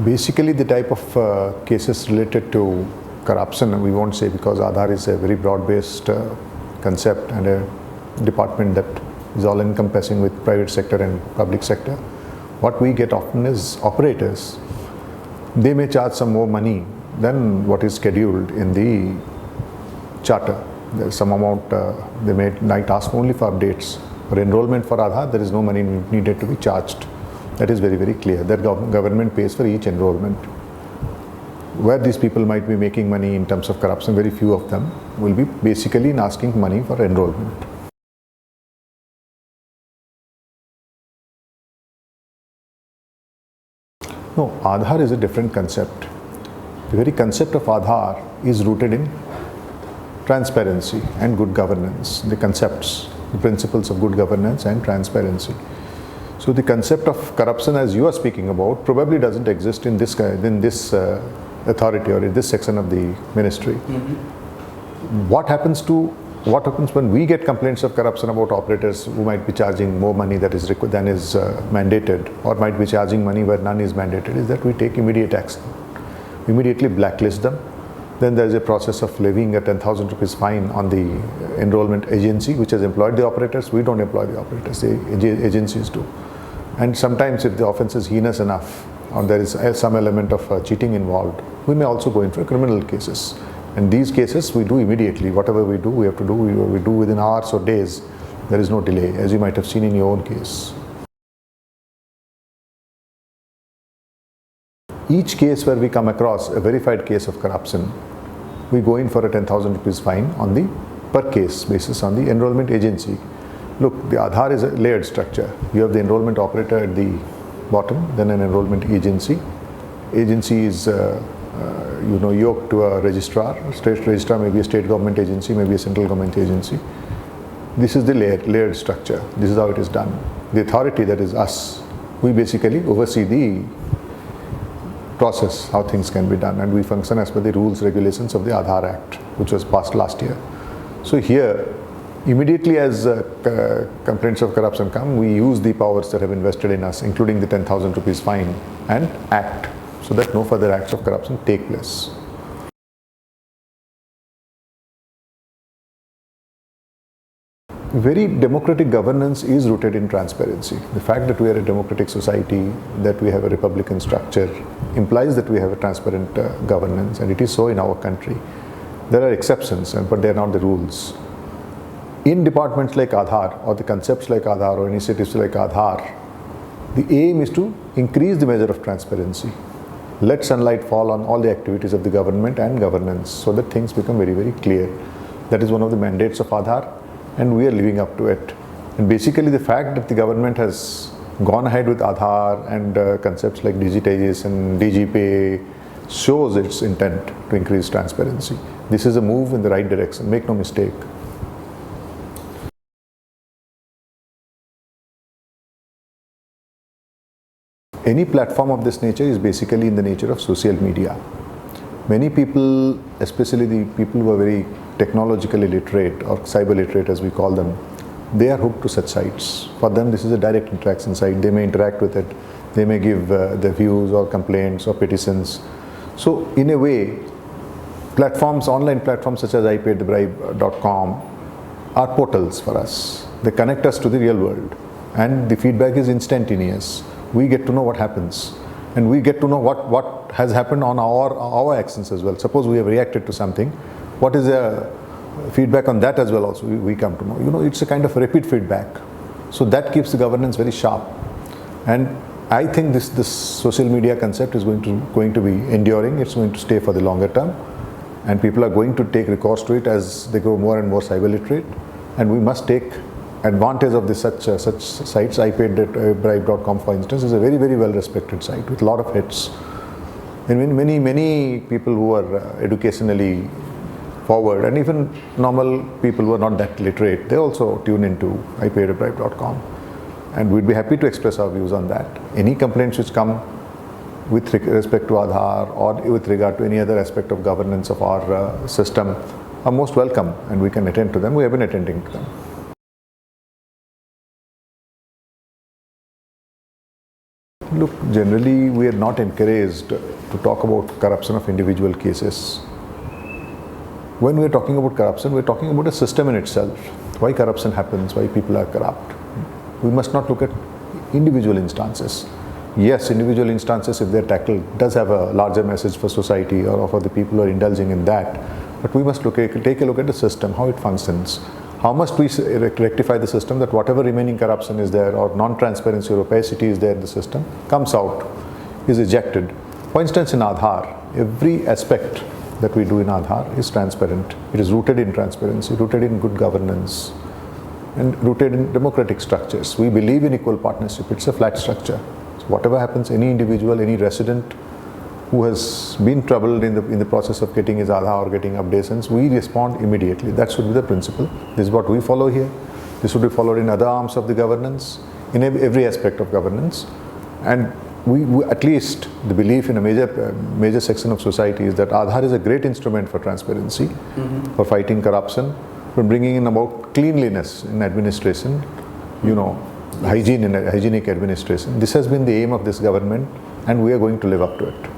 Basically, the type of cases related to corruption, we won't say, because Aadhar is a very broad-based concept and a department that is all encompassing with private sector and public sector. What we get often is operators. They may charge some more money than what is scheduled in the charter. There's some amount they might ask only for updates. For enrollment for Aadhar, there is no money needed to be charged. That is very, very clear. That government pays for each enrollment. Where these people might be making money in terms of corruption, very few of them will be basically asking money for enrollment. No, Aadhar is a different concept. The very concept of Aadhar is rooted in transparency and good governance, the concepts, the principles of good governance and transparency. So the concept of corruption, as you are speaking about, probably doesn't exist in this authority or in this section of the ministry. What happens when we get complaints of corruption about operators who might be charging more money than is mandated, or might be charging money where none is mandated, is that we take immediate action. We immediately blacklist them. Then there is a process of levying a 10,000 rupees fine on the enrollment agency which has employed the operators. We don't employ the operators, the agencies do. And sometimes if the offence is heinous enough or there is some element of cheating involved, we may also go in for criminal cases. And these cases we do immediately. Whatever we do, we have to do, we do within hours or days. There is no delay, as you might have seen in your own case. Each case where we come across a verified case of corruption, we go in for a 10,000 rupees fine on the per case basis on the enrollment agency. Look, the Aadhar is a layered structure. You have the enrollment operator at the bottom, then an enrollment agency. Agency is yoked to a registrar. State registrar may be a state government agency, maybe a central government agency. This is the layered structure. This is how it is done. The authority, that is us, we basically oversee the process, how things can be done, and we function as per the rules, regulations of the Aadhar Act, which was passed last year. So here, immediately as complaints of corruption come, we use the powers that have invested in us, including the 10,000 rupees fine, and act so that no further acts of corruption take place. Very democratic governance is rooted in transparency. The fact that we are a democratic society, that we have a republican structure, implies that we have a transparent governance, and it is so in our country. There are exceptions, but they are not the rules. In departments like Aadhar, or the concepts like Aadhar, or initiatives like Aadhar, the aim is to increase the measure of transparency. Let sunlight fall on all the activities of the government and governance so that things become very, very clear. That is one of the mandates of Aadhar, and we are living up to it. And basically the fact that the government has gone ahead with Aadhar and concepts like digitization, DGPay, shows its intent to increase transparency. This is a move in the right direction, make no mistake. Any platform of this nature is basically in the nature of social media. Many people, especially the people who are very technologically literate or cyber literate as we call them, they are hooked to such sites. For them this is a direct interaction site. They may interact with it, they may give their views or complaints or petitions. So in a way, platforms, online platforms such as Bribe.com are portals for us. They connect us to the real world, and the feedback is instantaneous. We get to know what happens, and we get to know what has happened on our actions as well. Suppose we have reacted to something, what is the feedback on that as well also we come to know. It's a kind of repeat feedback. So that keeps the governance very sharp. And I think this social media concept is going to be enduring. It's going to stay for the longer term, and people are going to take recourse to it as they grow more and more cyber literate. And we must take advantage of such sites. Bribe.com, for instance, is a very, very well respected site with a lot of hits. And many people who are educationally forward, and even normal people who are not that literate, they also tune into Bribe.com. And we'd be happy to express our views on that. Any complaints which come with respect to Aadhar or with regard to any other aspect of governance of our system are most welcome, and we can attend to them. We have been attending to them. Look, generally we are not encouraged to talk about corruption of individual cases. When we are talking about corruption, we are talking about a system in itself. Why corruption happens, why people are corrupt. We must not look at individual instances. Yes, individual instances, if they're tackled, does have a larger message for society or for the people who are indulging in that. But we must take a look at the system, how it functions. How must we rectify the system that whatever remaining corruption is there or non-transparency or opacity is there in the system comes out, is ejected. For instance, in Aadhar, every aspect that we do in Aadhar is transparent. It is rooted in transparency, rooted in good governance, and rooted in democratic structures. We believe in equal partnership. It's a flat structure. So whatever happens, any individual, any resident who has been troubled in the process of getting his Aadhar or getting updations, we respond immediately. That should be the principle. This is what we follow here. This should be followed in other arms of the governance, in every aspect of governance. And we at least the belief in a major section of society is that Aadhar is a great instrument for transparency, for fighting corruption, for bringing in about cleanliness in administration, hygienic administration. This has been the aim of this government, and we are going to live up to it.